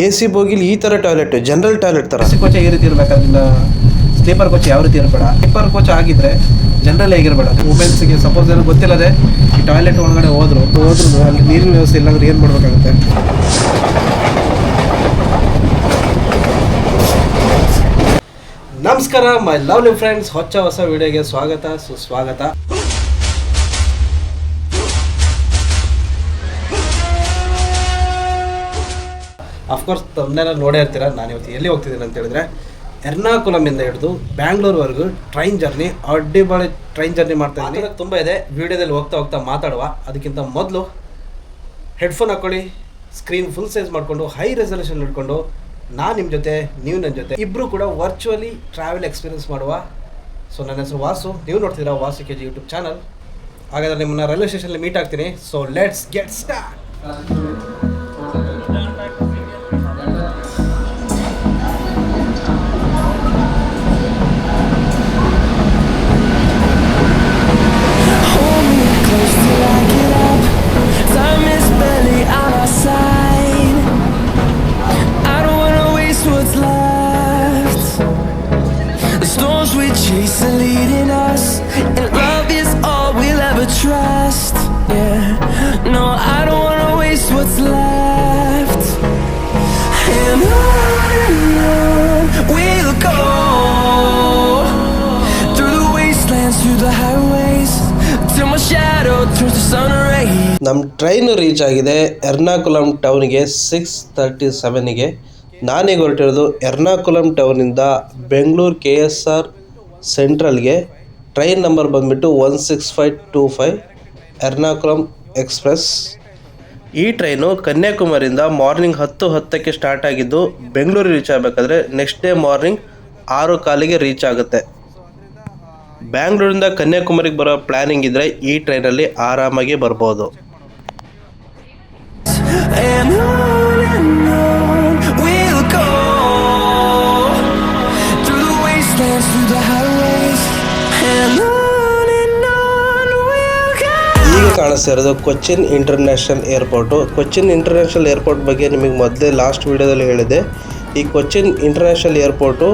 AC ಬೋಗಿಲಿ ಈ ಥರ toilet, general toilet ಥರ. AC ಕೋಚ್ ಈ ರೀತಿ ಇರಬೇಕು, ಅದನ್ನ ಸ್ಲೀಪರ್ ಕೋಚ್ ಯಾವ ರೀತಿ ಇರಬೇಡ. ಸ್ಲೀಪರ್ ಕೋಚ್ ಆಗಿದ್ರೆ ಜನರಲ್ ಹೇಗಿರಬೇಡ. ವುಮೆನ್ಸ್ಗೆ ಸಪೋಸ್ ಏನೋ ಗೊತ್ತಿಲ್ಲದೆ ಈ ಟಾಯ್ಲೆಟ್ ಒಳಗಡೆ ಹೋದ್ರು ಅಲ್ಲಿ ನೀರಿನ ವ್ಯವಸ್ಥೆ ಇಲ್ಲಾಂದ್ರೆ ಏನು ಮಾಡಬೇಕಾಗುತ್ತೆ? ನಮಸ್ಕಾರ ಮೈ ಲವ್ಲಿ ಫ್ರೆಂಡ್ಸ್, ಹೊಸ ವಿಡಿಯೋಗೆ ಸ್ವಾಗತ ಸುಸ್ವಾಗತ. ಅಫ್ಕೋರ್ಸ್ ತಮ್ಮನ್ನೆಲ್ಲ ನೋಡೇ ಇರ್ತೀರ. ನಾನು ಇವತ್ತು ಎಲ್ಲಿ ಹೋಗ್ತಿದ್ದೀನಿ ಅಂತ ಹೇಳಿದ್ರೆ, ಎರ್ನಾಕುಲಮಿಂದ ಹಿಡಿದು ಬ್ಯಾಂಗ್ಳೂರ್ವರೆಗೂ ಟ್ರೈನ್ ಜರ್ನಿ, ಅಡ್ಡಿಬಾಳಿ ಟ್ರೈನ್ ಜರ್ನಿ ಮಾಡ್ತಾ ಇದ್ದೀನಿ. ತುಂಬ ಇದೆ, ವಿಡಿಯೋದಲ್ಲಿ ಹೋಗ್ತಾ ಮಾತಾಡುವ. ಅದಕ್ಕಿಂತ ಮೊದಲು ಹೆಡ್ಫೋನ್ ಹಾಕ್ಕೊಳ್ಳಿ, ಸ್ಕ್ರೀನ್ ಫುಲ್ ಸೈಜ್ ಮಾಡಿಕೊಂಡು ಹೈ ರೆಸಲ್ಯೂಷನ್ ಇಟ್ಕೊಂಡು ನಾನು ನಿಮ್ಮ ಜೊತೆ, ನೀವು ನನ್ನ ಜೊತೆ ಇಬ್ಬರು ಕೂಡ ವರ್ಚುವಲಿ ಟ್ರಾವೆಲ್ ಎಕ್ಸ್ಪೀರಿಯನ್ಸ್ ಮಾಡುವ. ಸೊ ನನ್ನ ಹೆಸರು ವಾಸು, ನೀವು ನೋಡ್ತಿದ್ದೀರಾ ವಾಸು KG ಯೂಟ್ಯೂಬ್ ಚಾನಲ್. ಹಾಗಾದರೆ ನಿಮ್ಮನ್ನ ರೈಲ್ವೆ ಸ್ಟೇಷನಲ್ಲಿ ಮೀಟ್ ಆಗ್ತೀನಿ. So let's get start. Chasing, leading us, and love is all we'll ever trust. Yeah, no, I don't wanna waste what's left. And on we'll go, through the wastelands, through the highways, till my shadow turns to sun rays. ನಮ್ಮ train reach ಆಗಿದೆ ಎರ್ನಾಕುಲಂ ಟೌನ್ಗೆ 6:37ಗೆ. ನಾನೀಗ ಹೊರಟಿರೋದು ಎರ್ನಾಕುಲಂ ಟೌನಿಂದ Bengaluru KSR ಸೆಂಟ್ರಲ್ಗೆ. Train number ಬಂದುಬಿಟ್ಟು 16525 Ernakulam express. ಈ ಟ್ರೈನು ಕನ್ಯಾಕುಮಾರಿಯಿಂದ ಮಾರ್ನಿಂಗ್ 10:10ಕ್ಕೆ ಸ್ಟಾರ್ಟ್ ಆಗಿದ್ದು ಬೆಂಗಳೂರಿಗೆ ರೀಚ್ ಆಗಬೇಕಾದ್ರೆ ನೆಕ್ಸ್ಟ್ ಡೇ ಮಾರ್ನಿಂಗ್ 6:15ಗೆ ರೀಚ್ ಆಗುತ್ತೆ. ಬ್ಯಾಂಗ್ಳೂರಿಂದ ಕನ್ಯಾಕುಮಾರಿಗೆ ಬರೋ ಪ್ಲ್ಯಾನಿಂಗ್ ಇದ್ದರೆ ಈ ಟ್ರೈನಲ್ಲಿ ಆರಾಮಾಗಿ ಬರ್ಬೋದು. ಈಗ ಕಾಣಿಸ್ತಾ ಇರೋದು Cochin international airport. Cochin international airport ಬಗ್ಗೆ ನಿಮಗೆ ಮೊದಲೇ ಲಾಸ್ಟ್ ವಿಡಿಯೋದಲ್ಲಿ ಹೇಳಿದೆ. ಈ Cochin international airport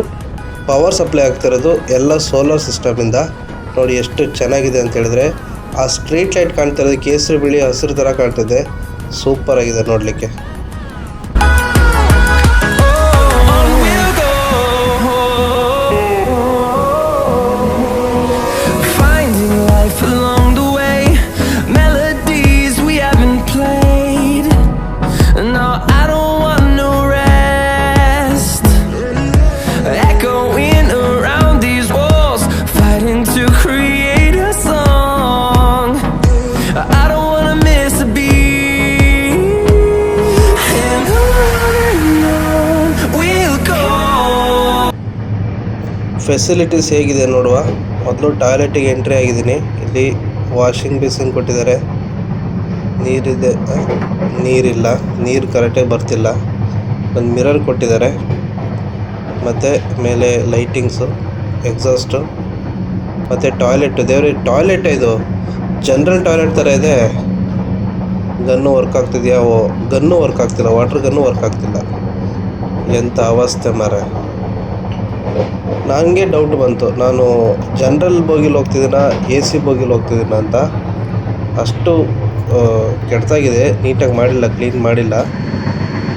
power supply ಆಗ್ತಿರೋದು ಎಲ್ಲ ಸೋಲಾರ್ ಸಿಸ್ಟಮಿಂದ. ನೋಡಿ ಎಷ್ಟು ಚೆನ್ನಾಗಿದೆ ಅಂತ ಹೇಳಿದ್ರೆ, ಆ ಸ್ಟ್ರೀಟ್ ಲೈಟ್ ಕಾಣ್ತಿರೋದು ಕೇಸರಿ ಬಿಳಿ ಹಸಿರು ಥರ ಕಾಣ್ತಿದೆ. ಸೂಪರ್ ಆಗಿದೆ ನೋಡಲಿಕ್ಕೆ. ಫೆಸಿಲಿಟೀಸ್ ಹೇಗಿದೆ ನೋಡುವ. ಮೊದಲು ಟಾಯ್ಲೆಟಿಗೆ ಎಂಟ್ರಿ ಆಗಿದ್ದೀನಿ. ಇಲ್ಲಿ ವಾಷಿಂಗ್ ಬೇಸಿನ್ ಕೊಟ್ಟಿದ್ದಾರೆ. ನೀರಿದೆ, ನೀರಿಲ್ಲ, ನೀರು ಕರೆಕ್ಟಾಗಿ ಬರ್ತಿಲ್ಲ. ಒಂದು ಮಿರರ್ ಕೊಟ್ಟಿದ್ದಾರೆ, ಮತ್ತು ಮೇಲೆ ಲೈಟಿಂಗ್ಸು, ಎಕ್ಸಾಸ್ಟು, ಮತ್ತು ಟಾಯ್ಲೆಟು. ದೇವ್ರಿ ಟಾಯ್ಲೆಟ್ ಇದು ಜನರಲ್ ಟಾಯ್ಲೆಟ್ ಥರ ಇದೆ. ಗನ್ನು ವರ್ಕ್ ಆಗ್ತಿದೆಯಾ? ಗನ್ನು ವರ್ಕ್ ಆಗ್ತಿಲ್ಲ, ವಾಟರ್ ಗನ್ನು ವರ್ಕ್ ಆಗ್ತಿಲ್ಲ. ಎಂಥ ಅವಸ್ಥೆ ಮಾರೆ. ನನಗೆ ಡೌಟ್ ಬಂತು, ನಾನು ಜನರಲ್ ಬೋಗಿಲಿ ಹೋಗ್ತಿದ್ದೀನ AC ಬೋಗಿಲಿ ಹೋಗ್ತಿದ್ದೀನ ಅಂತ. ಅಷ್ಟು ಕೆಟ್ಟದಾಗಿದೆ, ನೀಟಾಗಿ ಮಾಡಿಲ್ಲ, ಕ್ಲೀನ್ ಮಾಡಿಲ್ಲ.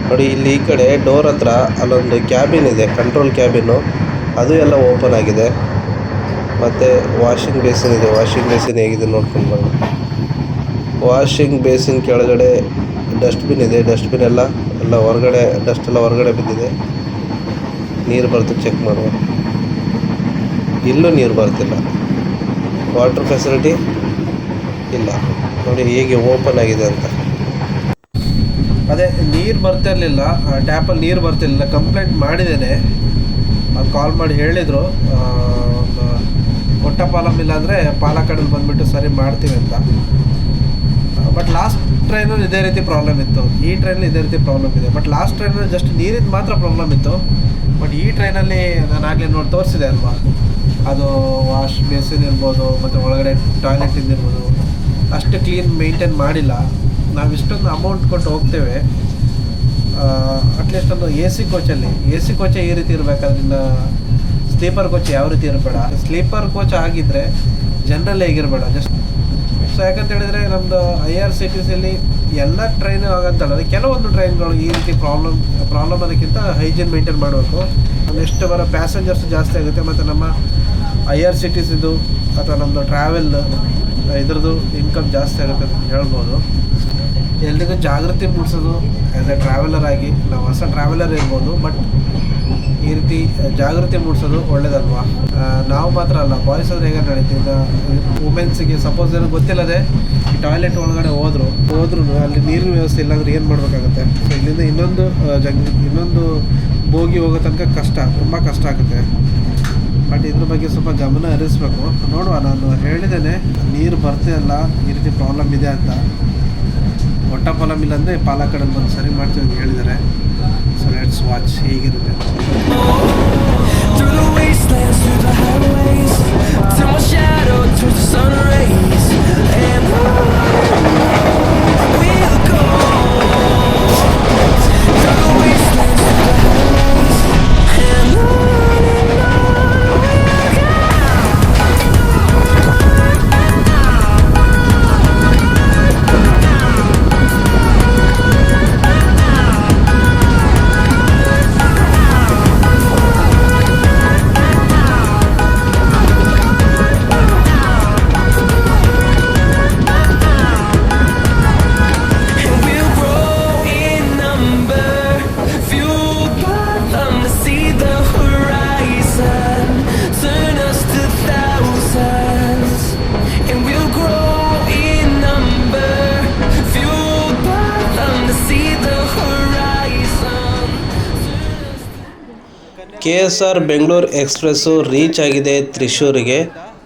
ನೋಡಿ ಇಲ್ಲಿ ಈ ಕಡೆ ಡೋರ್ ಹತ್ರ ಅಲ್ಲೊಂದು ಕ್ಯಾಬಿನ್ ಇದೆ, ಕಂಟ್ರೋಲ್ ಕ್ಯಾಬಿನ್ನು, ಅದು ಎಲ್ಲ ಓಪನ್ ಆಗಿದೆ. ಮತ್ತು ವಾಷಿಂಗ್ ಬೇಸಿನ್ ಇದೆ. ವಾಷಿಂಗ್ ಬೇಸಿನ್ ಹೇಗಿದೆ ನೋಡ್ಕೊಂಡು ಬನ್ನಿ. ವಾಷಿಂಗ್ ಬೇಸಿನ್ ಕೆಳಗಡೆ ಡಸ್ಟ್ಬಿನ್ ಇದೆ. ಡಸ್ಟ್ಬಿನ್ ಎಲ್ಲ ಹೊರಗಡೆ, ಡಸ್ಟ್ ಎಲ್ಲ ಹೊರಗಡೆ ಬಿದ್ದಿದೆ. ನೀರು ಬರ್ತದೆ, ಚೆಕ್ ಮಾಡುವ. ಇಲ್ಲೂ ನೀರು ಬರ್ತಿಲ್ಲ. ವಾಟರ್ ಫೆಸಿಲಿಟಿ ಇಲ್ಲ. ನೋಡಿ ಹೇಗೆ ಓಪನ್ ಆಗಿದೆ ಅಂತ. ಅದೇ ನೀರು ಬರ್ತಿರಲಿಲ್ಲ, ಟ್ಯಾಪಲ್ಲಿ ನೀರು ಬರ್ತಿರಲಿಲ್ಲ. ಕಂಪ್ಲೇಂಟ್ ಮಾಡಿದ್ದೇನೆ, ಕಾಲ್ ಮಾಡಿ ಹೇಳಿದರು ಕೊಟ್ಟಪಾಲಂ ಇಲ್ಲಾಂದರೆ ಪಾಲಕ್ಕಾಡಲ್ಲಿ ಬಂದುಬಿಟ್ಟು ಸರಿ ಮಾಡ್ತೀವಿ ಅಂತ. ಬಟ್ ಲಾಸ್ಟ್ ಟ್ರೈನಲ್ಲಿ ಇದೇ ರೀತಿ ಪ್ರಾಬ್ಲಮ್ ಇತ್ತು, ಈ ಟ್ರೈನಲ್ಲಿ ಇದೇ ರೀತಿ ಪ್ರಾಬ್ಲಮ್ ಇದೆ. ಬಟ್ ಲಾಸ್ಟ್ ಟ್ರೈನಲ್ಲಿ ಜಸ್ಟ್ ನೀರಿದ್ದು ಮಾತ್ರ ಪ್ರಾಬ್ಲಮ್ ಇತ್ತು. ಬಟ್ ಈ ಟ್ರೈನಲ್ಲಿ ನಾನು ಆಗಲೇ ನೋಡಿ ತೋರಿಸಿದೆ ಅಲ್ವಾ, ಅದು ವಾಶ್ ಬೇಸಿನ್ ಇರ್ಬೋದು, ಮತ್ತು ಒಳಗಡೆ ಟಾಯ್ಲೆಟ್ ಇರ್ಬೋದು, ಅಷ್ಟು ಕ್ಲೀನ್ ಮೇಂಟೈನ್ ಮಾಡಿಲ್ಲ. ನಾವು ಇಷ್ಟೊಂದು ಅಮೌಂಟ್ ಕೊಟ್ಟು ಹೋಗ್ತೇವೆ, ಅಟ್ಲೀಸ್ಟ್ ಒಂದು ಎ ಸಿ ಕೋಚೇ ಈ ರೀತಿ ಇರಬೇಕಾದ್ರೆ ಇನ್ನು ಸ್ಲೀಪರ್ ಕೋಚ್ ಯಾವ ರೀತಿ ಇರಬೇಡ. ಸ್ಲೀಪರ್ ಕೋಚ್ ಆಗಿದ್ದರೆ ಜನರಲ್ ಹೇಗಿರಬೇಡ ಜಸ್ಟ್. ಸೊ ಯಾಕಂತ ಹೇಳಿದರೆ ನಮ್ಮದು IRCTCಯಲ್ಲಿ ಎಲ್ಲ ಟ್ರೈನು ಆಗಂತಲ್ಲ, ಕೆಲವೊಂದು ಟ್ರೈನ್ಗಳು ಈ ರೀತಿ ಪ್ರಾಬ್ಲಮ್ ಅದಕ್ಕಿಂತ ಹೈಜೀನ್ ಮೇಂಟೈನ್ ಮಾಡಬೇಕು. ನೆಕ್ಸ್ಟ್ ಬರೋ ಪ್ಯಾಸೆಂಜರ್ಸ್ ಜಾಸ್ತಿ ಆಗುತ್ತೆ, ಮತ್ತು ನಮ್ಮ IRCTCದು ಅಥವಾ ನಮ್ಮದು ಟ್ರಾವೆಲ್ ಇದ್ರದ್ದು ಇನ್ಕಮ್ ಜಾಸ್ತಿ ಆಗುತ್ತೆ ಅಂತ ಹೇಳ್ಬೋದು. ಎಲ್ರಿಗೂ ಜಾಗೃತಿ ಮೂಡಿಸೋದು ಆ್ಯಸ್ ಎ ಟ್ರಾವೆಲರ್ ಆಗಿ, ನಾವು ಹೊಸ ಟ್ರಾವೆಲರ್ ಇರ್ಬೋದು, ಬಟ್ ಈ ರೀತಿ ಜಾಗೃತಿ ಮೂಡಿಸೋದು ಒಳ್ಳೇದಲ್ವಾ. ನಾವು ಮಾತ್ರ ಅಲ್ಲ, ಬಾಯ್ಸ್ ಆದರೆ ಹೇಗೆ ನಡೀತಿದ್ದ ವುಮೆನ್ಸಿಗೆ ಸಪೋಸ್ ಏನೋ ಗೊತ್ತಿಲ್ಲದೆ ಟಾಯ್ಲೆಟ್ ಒಳಗಡೆ ಹೋದ್ರು ಅಲ್ಲಿ ನೀರಿನ ವ್ಯವಸ್ಥೆ ಇಲ್ಲಾಂದ್ರೆ ಏನು ಮಾಡಬೇಕಾಗುತ್ತೆ. ಸೊ ಇಲ್ಲಿಂದ ಇನ್ನೊಂದು ಬೋಗಿ ಹೋಗೋ ತನಕ ತುಂಬ ಕಷ್ಟ ಆಗುತ್ತೆ. ಬಟ್ ಇದ್ರ ಬಗ್ಗೆ ಸ್ವಲ್ಪ ಗಮನ ಹರಿಸ್ಬೇಕು. ನೋಡುವ, ನಾನು ಹೇಳಿದ್ದೇನೆ ನೀರು ಬರ್ತಿಲ್ಲ, ಈ ರೀತಿ ಪ್ರಾಬ್ಲಮ್ ಇದೆ ಅಂತ. ಪ್ರಾಬ್ಲಮ್ ಇಲ್ಲ ಅಂದರೆ ಪಾಲಕ್ಕಡಲ್ಲಿ ಬಂದು ಸರಿ ಮಾಡ್ತೀವಿ ಅಂತ ಹೇಳಿದ್ದಾರೆ. ಸೊ ಲೆಟ್ಸ್ ವಾಚ್ ಹೇಗಿರುತ್ತೆ. Through the wastelands, through the highways, till my shadow turns to sun rays, and on we'll go. Through the wastelands, through the highways, and on we'll go. KSR Bengaluru express reach ಆಗಿದೆ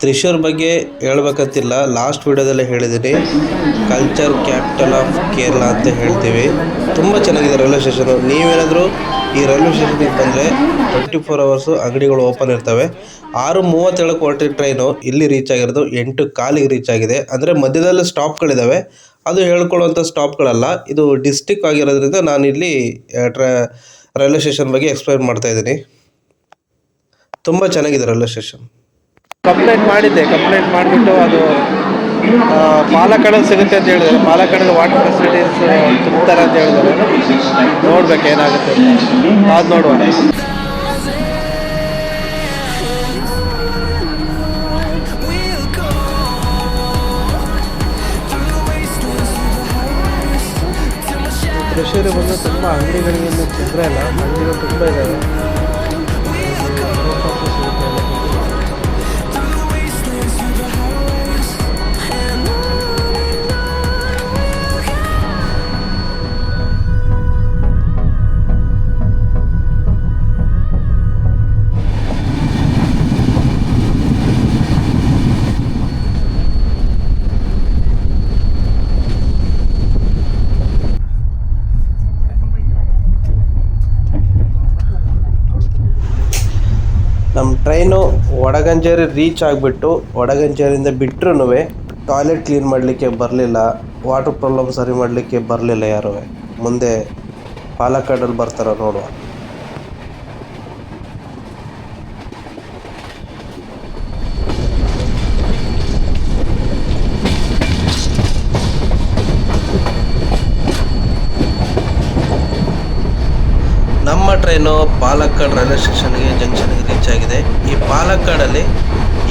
ತ್ರಿಶೂರ್ ಬಗ್ಗೆ ಹೇಳ್ಬೇಕಂತಿಲ್ಲ, last ವಿಡಿಯೋದಲ್ಲೇ ಹೇಳಿದ್ದೀನಿ. Culture capital of Kerala ಅಂತ ಹೇಳ್ತೀವಿ. ತುಂಬ ಚೆನ್ನಾಗಿದೆ railway station. ನೀವೇನಾದರೂ ಈ railway ಸ್ಟೇಷನ್ಗೆ ಬಂದರೆ 24 ಅವರ್ಸು ಅಂಗಡಿಗಳು ಓಪನ್ ಇರ್ತವೆ. 6:37 ಹೊರಟಿದ್ದ ಟ್ರೈನು ಇಲ್ಲಿ ರೀಚ್ ಆಗಿರೋದು 8:15 ರೀಚ್ ಆಗಿದೆ. ಅಂದರೆ ಮಧ್ಯದಲ್ಲಿ ಸ್ಟಾಪ್ಗಳಿದ್ದಾವೆ, ಅದು ಹೇಳ್ಕೊಳ್ಳುವಂಥ ಸ್ಟಾಪ್ಗಳಲ್ಲ. ಇದು ಡಿಸ್ಟಿಕ್ ಆಗಿರೋದ್ರಿಂದ ನಾನು ಇಲ್ಲಿ ರೈಲ್ವೆ ಸ್ಟೇಷನ್ ಬಗ್ಗೆ ಎಕ್ಸ್ಪ್ಲೈನ್ ಮಾಡ್ತಾ ಇದ್ದೀನಿ. ತುಂಬ ಚೆನ್ನಾಗಿದೆ ರೈಲ್ವೆ ಸ್ಟೇಷನ್. ಕಂಪ್ಲೇಂಟ್ ಮಾಡಿಬಿಟ್ಟು ಅದು ಪಾಲಕ್ಕಡಲ್ಲಿ ಸಿಗುತ್ತೆ ಅಂತ ಹೇಳಿದ್ದಾರೆ. ಪಾಲಕ್ಕಡಲ್ಲಿ ವಾಟರ್ ಫೆಸಿಲಿಟೀಸ್ ತುಂಬ್ತಾರೆ ಅಂತ ಹೇಳಿದ್ದಾರೆ. ನೋಡ್ಬೇಕು ಏನಾಗುತ್ತೆ ಅದು ನೋಡುವ. ತ್ರಿಶೂರಿಗೆ ಬಂದು ತುಂಬ ಅಂಗಡಿಗಳಿಗೆ ತೊಂದರೆ ಇಲ್ಲ, ಅಂಗಡಿಗಳು ತುಂಬ ಇದ್ದಾವೆ. ನಮ್ಮ ಟ್ರೈನು ವಡಗಂಜೇರಿ ರೀಚ್ ಆಗಿಬಿಟ್ಟು ವಡಗಂಜೇರಿಯಿಂದ ಬಿಟ್ಟರು ಟಾಯ್ಲೆಟ್ ಕ್ಲೀನ್ ಮಾಡಲಿಕ್ಕೆ ಬರಲಿಲ್ಲ, ವಾಟರ್ ಪ್ರಾಬ್ಲಮ್ ಸರಿ ಮಾಡಲಿಕ್ಕೆ ಬರಲಿಲ್ಲ ಯಾರೂ. ಮುಂದೆ ಪಾಲಕ್ಕಾಡಲ್ಲಿ ಬರ್ತಾರೋ ನೋಡುವ. ನಮ್ಮ ಟ್ರೈನು ಪಾಲಕ್ಕಾಡ್ ರೈಲ್ವೆ ಸ್ಟೇಷನ್ಗೆ ಜಂಕ್ಷನ್ಗೆ ರೀಚ್ ಆಗಿದೆ. ಈ ಪಾಲಕ್ಕಾಡಲ್ಲಿ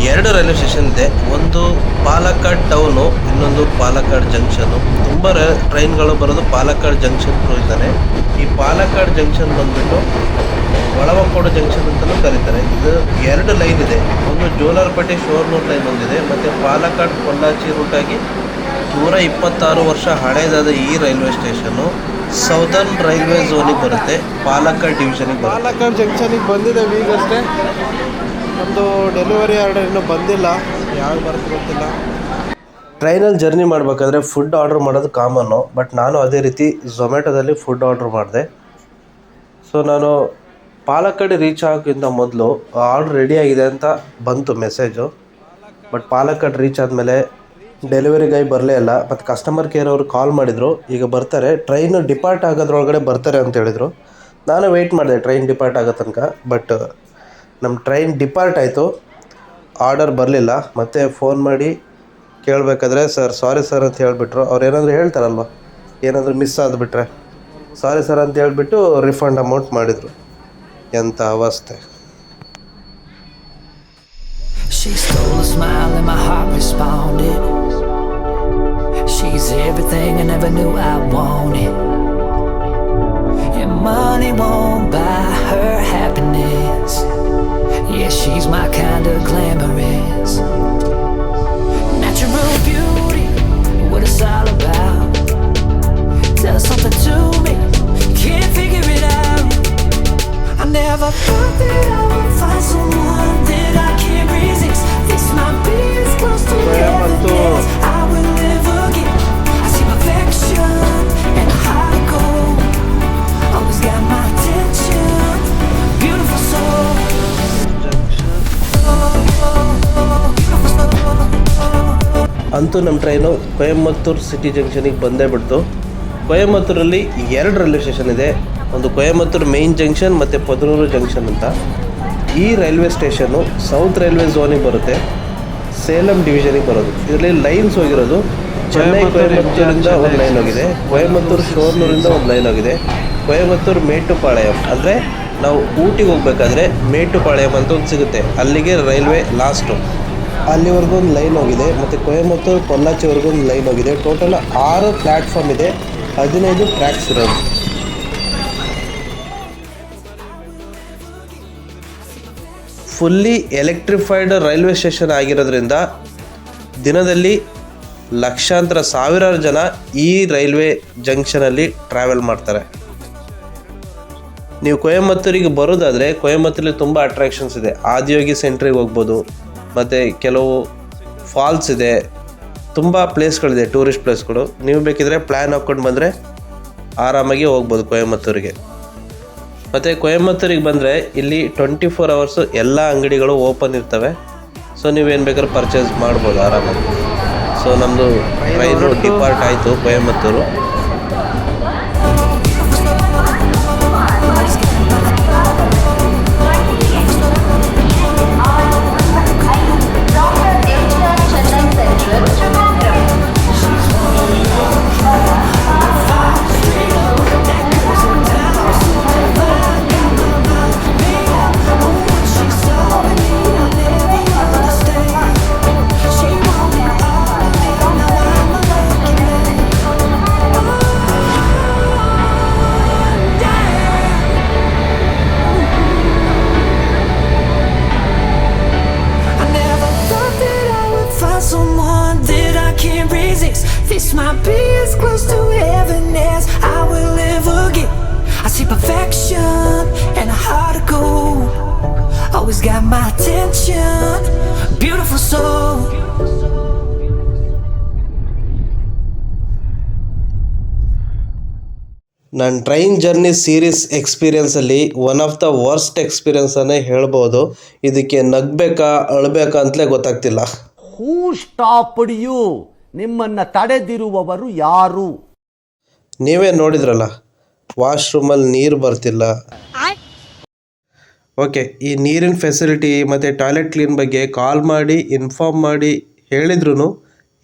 2 ರೈಲ್ವೆ ಸ್ಟೇಷನ್ ಇದೆ. ಒಂದು ಪಾಲಕ್ಕಾಡ್ ಟೌನು, ಇನ್ನೊಂದು ಪಾಲಕ್ಕಾಡ್ ಜಂಕ್ಷನು. ತುಂಬ ಟ್ರೈನ್ಗಳು ಬರೋದು ಪಾಲಕ್ಕಾಡ್ ಜಂಕ್ಷನ್ ಥ್ರೂ ಇದ್ದಾರೆ. ಈ ಪಾಲಕ್ಕಾಡ್ ಜಂಕ್ಷನ್ ಬಂದುಬಿಟ್ಟು ಒಳವಕೋಡು ಜಂಕ್ಷನ್ ಅಂತಲೂ ಕರೀತಾರೆ. ಇದು 2 ಲೈನ್ ಇದೆ. ಒಂದು ಜೋಲಾರ್ಪೇಟೆ ಶೋರ್ನೂರ್ ಲೈನ್ ಒಂದಿದೆ, ಮತ್ತು ಪಾಲಕ್ಕಾಡ್ ಪೊಲ್ಲಾಚಿ ರೂಟಾಗಿ 126 ವರ್ಷ ಹಳೇದಾದ ಈ ರೈಲ್ವೆ ಸ್ಟೇಷನ್ನು ಸೌದರ್ನ್ ರೈಲ್ವೆ ಝೋನಿಗೆ ಬರುತ್ತೆ, ಪಾಲಕ್ಕಾಡ್ ಡಿವಿಷನಿಗೆ ಬರುತ್ತೆ. ಪಾಲಕ್ಕಾಡ್ ಜಂಕ್ಷನಿಗೆ ಬಂದಿದ್ದೇವೆ ಈಗಷ್ಟೇ. ನಮ್ಮದು ಡೆಲಿವರಿ ಆರ್ಡರ್ ಇನ್ನೂ ಬಂದಿಲ್ಲ, ಯಾವಾಗ ಬರುತ್ತೆ ಗೊತ್ತಿಲ್ಲ. ಟ್ರೈನಲ್ಲಿ ಜರ್ನಿ ಮಾಡಬೇಕಾದ್ರೆ ಫುಡ್ ಆರ್ಡ್ರ್ ಮಾಡೋದು ಕಾಮನ್ನು, ಬಟ್ ನಾನು ಅದೇ ರೀತಿ ಝೊಮ್ಯಾಟೋದಲ್ಲಿ ಫುಡ್ ಆರ್ಡ್ರ್ ಮಾಡಿದೆ. ಸೊ ನಾನು ಪಾಲಕ್ಕಾಡ್ ರೀಚ್ ಆಗೋಕ್ಕಿಂತ ಮೊದಲು ಆರ್ಡ್ರ್ ರೆಡಿ ಆಗಿದೆ ಅಂತ ಬಂತು ಮೆಸೇಜು. ಬಟ್ ಪಾಲಕ್ಕಾಡ್ ರೀಚ್ ಆದಮೇಲೆ ಡೆಲಿವರಿ ಗೈ ಬರಲೇ ಇಲ್ಲ. ಮತ್ತು ಕಸ್ಟಮರ್ ಕೇರ್ ಅವರು ಕಾಲ್ ಮಾಡಿದರು, ಈಗ ಬರ್ತಾರೆ, ಟ್ರೈನು ಡಿಪಾರ್ಟ್ ಆಗೋದ್ರೊಳಗಡೆ ಬರ್ತಾರೆ ಅಂತ ಹೇಳಿದರು. ನಾನು ವೆಯ್ಟ್ ಮಾಡಿದೆ ಟ್ರೈನ್ ಡಿಪಾರ್ಟ್ ಆಗೋ ತನಕ. ಬಟ್ ನಮ್ಮ ಟ್ರೈನ್ ಡಿಪಾರ್ಟ್ ಆಯಿತು, ಆರ್ಡರ್ ಬರಲಿಲ್ಲ. ಮತ್ತೆ ಫೋನ್ ಮಾಡಿ ಕೇಳಬೇಕಾದ್ರೆ ಸರ್ ಸಾರಿ ಸರ್ ಅಂತ ಹೇಳಿಬಿಟ್ರು. ಅವ್ರು ಏನಾದರೂ ಹೇಳ್ತಾರಲ್ವ, ಏನಾದರೂ ಮಿಸ್ ಆಗಿಬಿಟ್ರೆ ಸಾರಿ ಸರ್ ಅಂತ ಹೇಳಿಬಿಟ್ಟು ರಿಫಂಡ್ ಅಮೌಂಟ್ ಮಾಡಿದರು. ಎಂಥ ಅವಸ್ಥೆ. She stole a smile and my heart responded. She's everything I never knew I wanted. And money won't buy her happiness. Yeah, she's my kind of glamorous. Natural beauty, what it's all about. Tell something to me, can't figure it out. I never thought that I would find someone that I can't resist. This might be as close to heaven as I will ever get. I see perfection and a heart of gold. Always got my attention, beautiful soul. ಅಂತೂ ನಮ್ಮ train Coimbatore city ಜಂಕ್ಷನಿಗೆ ಬಂದೇ ಬಿಡ್ತು. ಕೊಯಮತ್ತೂರಲ್ಲಿ 2 railway station ಇದೆ. ಒಂದು Coimbatore main junction ಮತ್ತು ಪದನೂರು junction ಅಂತ. ಈ railway station south railway ಝೋನಿಗೆ ಬರುತ್ತೆ, ಸೇಲಂ ಡಿವಿಷನಿಗೆ ಬರೋದು. ಇದರಲ್ಲಿ ಲೈನ್ಸ್ ಹೋಗಿರೋದು ಚೆನ್ನೈ ಕೊಯಮತ್ತೂರಿಂದ ಒಂದು ಲೈನ್ ಹೋಗಿದೆ, ಕೊಯಮತ್ತೂರು ಶೋರ್ನೂರಿಂದ ಒಂದು ಲೈನ್ ಹೋಗಿದೆ, ಕೊಯಮತ್ತೂರು ಮೇಟುಪಾಳ್ಯಂ ಅಂದರೆ ನಾವು ಊಟಿಗೆ ಹೋಗ್ಬೇಕಾದ್ರೆ ಮೇಟುಪಾಳ್ಯಂ ಅಂತ ಒಂದು ಸಿಗುತ್ತೆ, ಅಲ್ಲಿಗೆ ರೈಲ್ವೆ ಲಾಸ್ಟು, ಅಲ್ಲಿವರೆಗೂ ಒಂದು ಲೈನ್ ಹೋಗಿದೆ. ಮತ್ತು ಕೊಯಮತ್ತೂರು ಪೊಲ್ಲಾಚಿವರೆಗೂ ಒಂದು ಲೈನ್ ಹೋಗಿದೆ. ಟೋಟಲ್ 6 ಪ್ಲ್ಯಾಟ್ಫಾರ್ಮ್ ಇದೆ, 15 ಟ್ರ್ಯಾಕ್ಸ್ ಇರೋದು. ಫುಲ್ಲಿ ಎಲೆಕ್ಟ್ರಿಫೈಡ್ ರೈಲ್ವೆ ಸ್ಟೇಷನ್ ಆಗಿರೋದ್ರಿಂದ ದಿನದಲ್ಲಿ ಲಕ್ಷಾಂತರ ಸಾವಿರಾರು ಜನ ಈ ರೈಲ್ವೆ ಜಂಕ್ಷನಲ್ಲಿ ಟ್ರಾವೆಲ್ ಮಾಡ್ತಾರೆ. ನೀವು ಕೊಯಮತ್ತೂರಿಗೆ ಬರೋದಾದರೆ ಕೊಯಮತ್ತೂರಲ್ಲಿ ತುಂಬ ಅಟ್ರಾಕ್ಷನ್ಸ್ ಇದೆ. ಆದಿಯೋಗಿ ಸೆಂಟ್ರಿಗೆ ಹೋಗ್ಬೋದು, ಮತ್ತು ಕೆಲವು ಫಾಲ್ಸ್ ಇದೆ, ತುಂಬ ಪ್ಲೇಸ್ಗಳಿದೆ, ಟೂರಿಸ್ಟ್ ಪ್ಲೇಸ್ಗಳು. ನೀವು ಬೇಕಿದ್ರೆ ಪ್ಲ್ಯಾನ್ ಹಾಕ್ಕೊಂಡು ಬಂದರೆ ಆರಾಮಾಗಿ ಹೋಗ್ಬೋದು ಕೊಯಮತ್ತೂರಿಗೆ. ಮತ್ತು ಕೊಯಮತ್ತೂರಿಗೆ ಬಂದರೆ ಇಲ್ಲಿ 24 hours ಎಲ್ಲ ಅಂಗಡಿಗಳು ಓಪನ್ ಇರ್ತವೆ. ಸೊ ನೀವೇನು ಬೇಕಾದ್ರೂ ಪರ್ಚೇಸ್ ಮಾಡ್ಬೋದು ಆರಾಮಾಗಿ. ಸೊ ನಮ್ಮದು ಟ್ರೈನು ಡಿಪಾರ್ಟ್ ಆಯಿತು Coimbatore. Someone that I can't resist. This might be as close to heaven as I will ever get. I see perfection and a heart of gold. Always got my attention, beautiful soul. ನನ್ನ train journey series ಎಕ್ಸ್ಪೀರಿಯನ್ಸಲ್ಲಿ one of the worst ಎಕ್ಸ್ಪೀರಿಯನ್ಸನ್ನೇ ಹೇಳ್ಬೋದು. ಇದಕ್ಕೆ ನಗಬೇಕಾ ಅಳಬೇಕಾ ಅಂತಲೇ ಗೊತ್ತಾಗ್ತಿಲ್ಲ. Who stopped you? ನಿಮ್ಮನ್ನು ತಡೆದಿರುವವರು ಯಾರು? ನೀವೇ ನೋಡಿದ್ರಲ್ಲ, ವಾಶ್ರೂಮಲ್ಲಿ ನೀರು ಬರ್ತಿಲ್ಲ. ಓಕೆ, ಈ ನೀರಿನ ಫೆಸಿಲಿಟಿ ಮತ್ತು ಟಾಯ್ಲೆಟ್ ಕ್ಲೀನ್ ಬಗ್ಗೆ ಕಾಲ್ ಮಾಡಿ ಇನ್ಫಾರ್ಮ್ ಮಾಡಿ ಹೇಳಿದ್ರೂ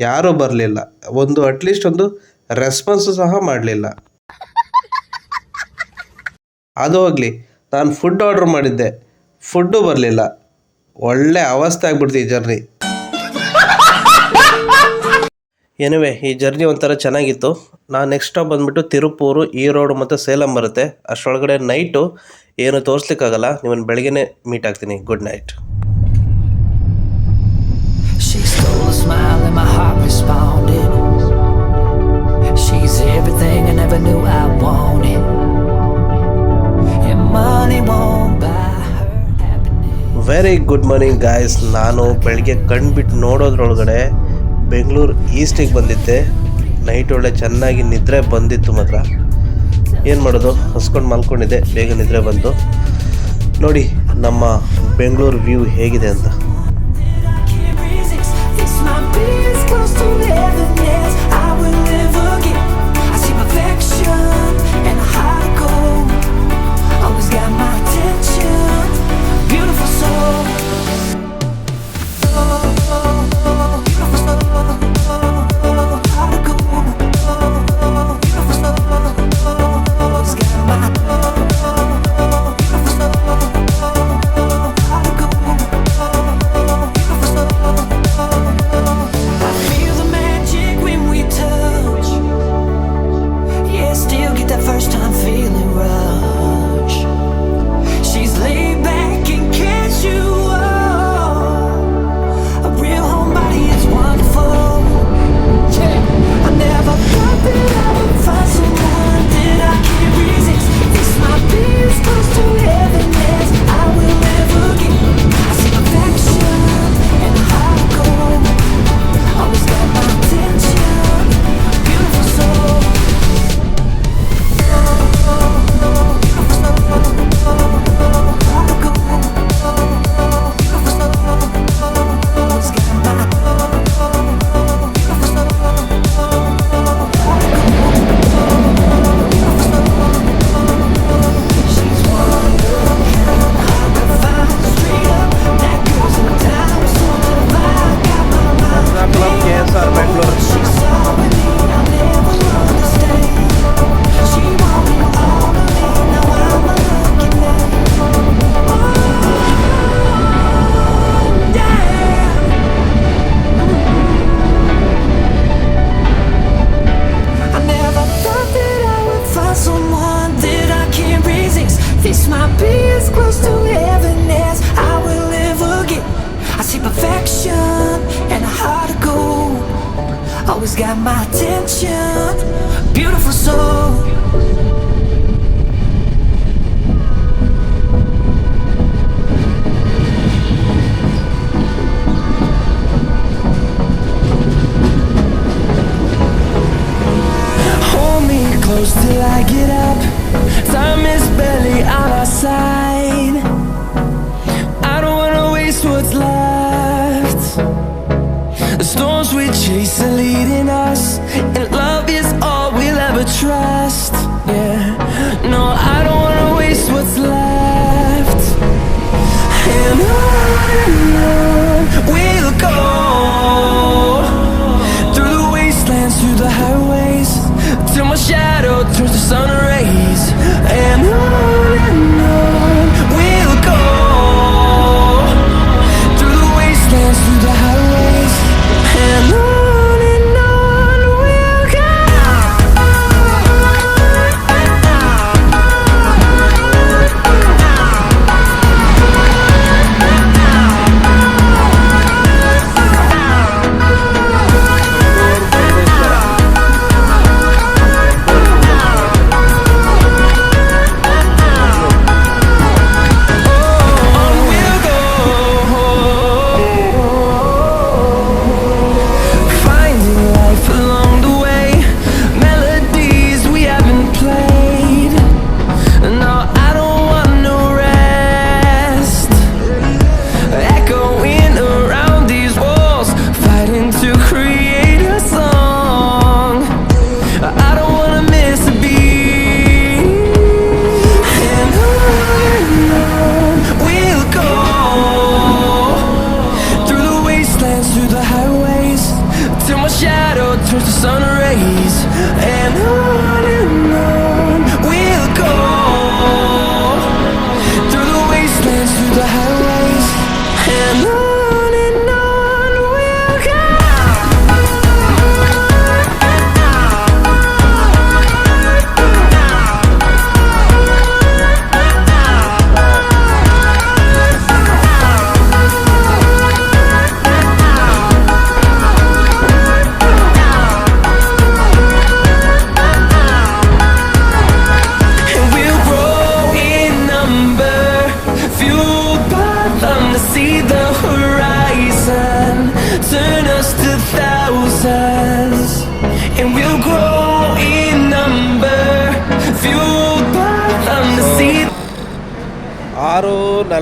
ಯಾರೂ ಬರಲಿಲ್ಲ. ಅಟ್ಲೀಸ್ಟ್ ಒಂದು ರೆಸ್ಪಾನ್ಸು ಸಹ ಮಾಡಲಿಲ್ಲ. ಅದು ಹೋಗಲಿ, ನಾನು ಫುಡ್ ಆರ್ಡ್ರ್ ಮಾಡಿದ್ದೆ, ಫುಡ್ಡು ಬರಲಿಲ್ಲ. ಒಳ್ಳೆ ಅವಸ್ಥೆ ಆಗ್ಬಿಡ್ತು ಈ ಜರ್ನಿ. ಎನಿವೆ, ಈ ಜರ್ನಿ ಒಂಥರ ಚೆನ್ನಾಗಿತ್ತು. ನಾನು ನೆಕ್ಸ್ಟ್ ಸ್ಟಾಪ್ ಬಂದುಬಿಟ್ಟು ತಿರುಪೂರು, ಈರೋಡು ಮತ್ತು ಸೇಲಂ ಬರುತ್ತೆ. ಅಷ್ಟರೊಳಗಡೆ ನೈಟು ಏನು ತೋರಿಸ್ಲಿಕ್ಕಾಗಲ್ಲ, ನಿಮ್ಮನ್ನು ಬೆಳಗ್ಗೆನೇ ಮೀಟ್ ಆಗ್ತೀನಿ. Good night. She stole a smile and my heart responded. She's everything I never knew I wanted. And money won't buy her happiness. Very good morning guys. ನಾನು ಬೆಳಗ್ಗೆ ಕಣ್ಬಿಟ್ಟು ನೋಡೋದ್ರೊಳಗಡೆ ಬೆಂಗಳೂರು ಈಸ್ಟಿಗೆ ಬಂದಿದ್ದೆ. ನೈಟ್ ಒಳ್ಳೆ ಚೆನ್ನಾಗಿ ನಿದ್ರೆ ಬಂದಿತ್ತು. ಮಾತ್ರ ಏನು ಮಾಡೋದು, ಹಸ್ಕೊಂಡು ಮಲ್ಕೊಂಡಿದ್ದೆ, ಬೇಗ ನಿದ್ರೆ ಬಂತು. ನೋಡಿ ನಮ್ಮ ಬೆಂಗಳೂರು ವ್ಯೂ ಹೇಗಿದೆ ಅಂತ. This might be as close to heaven is, I will never get. I see perfection and a heart of gold. Always got my attention. Beautiful soul. This might be as close to heaven as I will ever get. I see perfection and a heart of gold. Always got my attention. Beautiful soul. Hold me close till I get up. Time is barely on our side. I don't wanna waste what's left. The storms we chase are leading us, and love is all we'll ever trust. Yeah, no, I don't wanna waste what's left. And on we'll go, through the wastelands, through the highways, till my shadow turns to sun rays. And on we'll go, through the wastelands, through the highways. And on we'll go.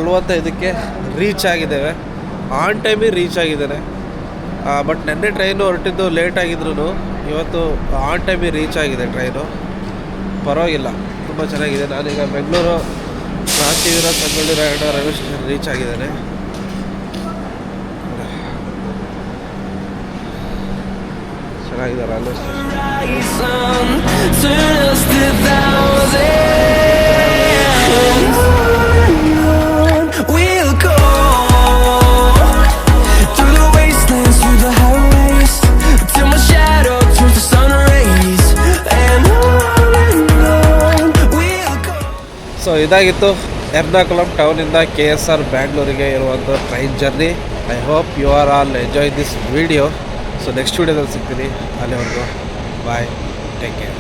.45 reach ಆಗಿದ್ದೇವೆ. On ಟೈಮಿಗೆ reach ಆಗಿದ್ದೇನೆ. But ನೆನ್ನೆ train ಹೊರಟಿದ್ದು late ಆಗಿದ್ರು ಇವತ್ತು on ಟೈಮಿಗೆ reach ಆಗಿದೆ train. ಪರವಾಗಿಲ್ಲ, ತುಂಬ ಚೆನ್ನಾಗಿದೆ. ನಾನೀಗ Bengaluru Krantiveera Sangolli Rayanna railway station reach ಆಗಿದ್ದೇನೆ. ಚೆನ್ನಾಗಿದೆ railway station. Turn us to thousands. We'll go through the wastelands, through the highways, till my shadow turns to sun rays. And on we'll go. So ಇದಾಗಿತ್ತು ಎರ್ನಾಕುಲಂ ಟೌನಿಂದ KSR ಬ್ಯಾಂಗ್ಳೂರಿಗೆ ಇರುವಂಥ train journey. I hope you are all enjoy this video. So next ವಿಡಿಯೋದಲ್ಲಿ ಸಿಗ್ತೀನಿ. ಅಲ್ಲಿವರೆಗೂ ಬಾಯ್, take care.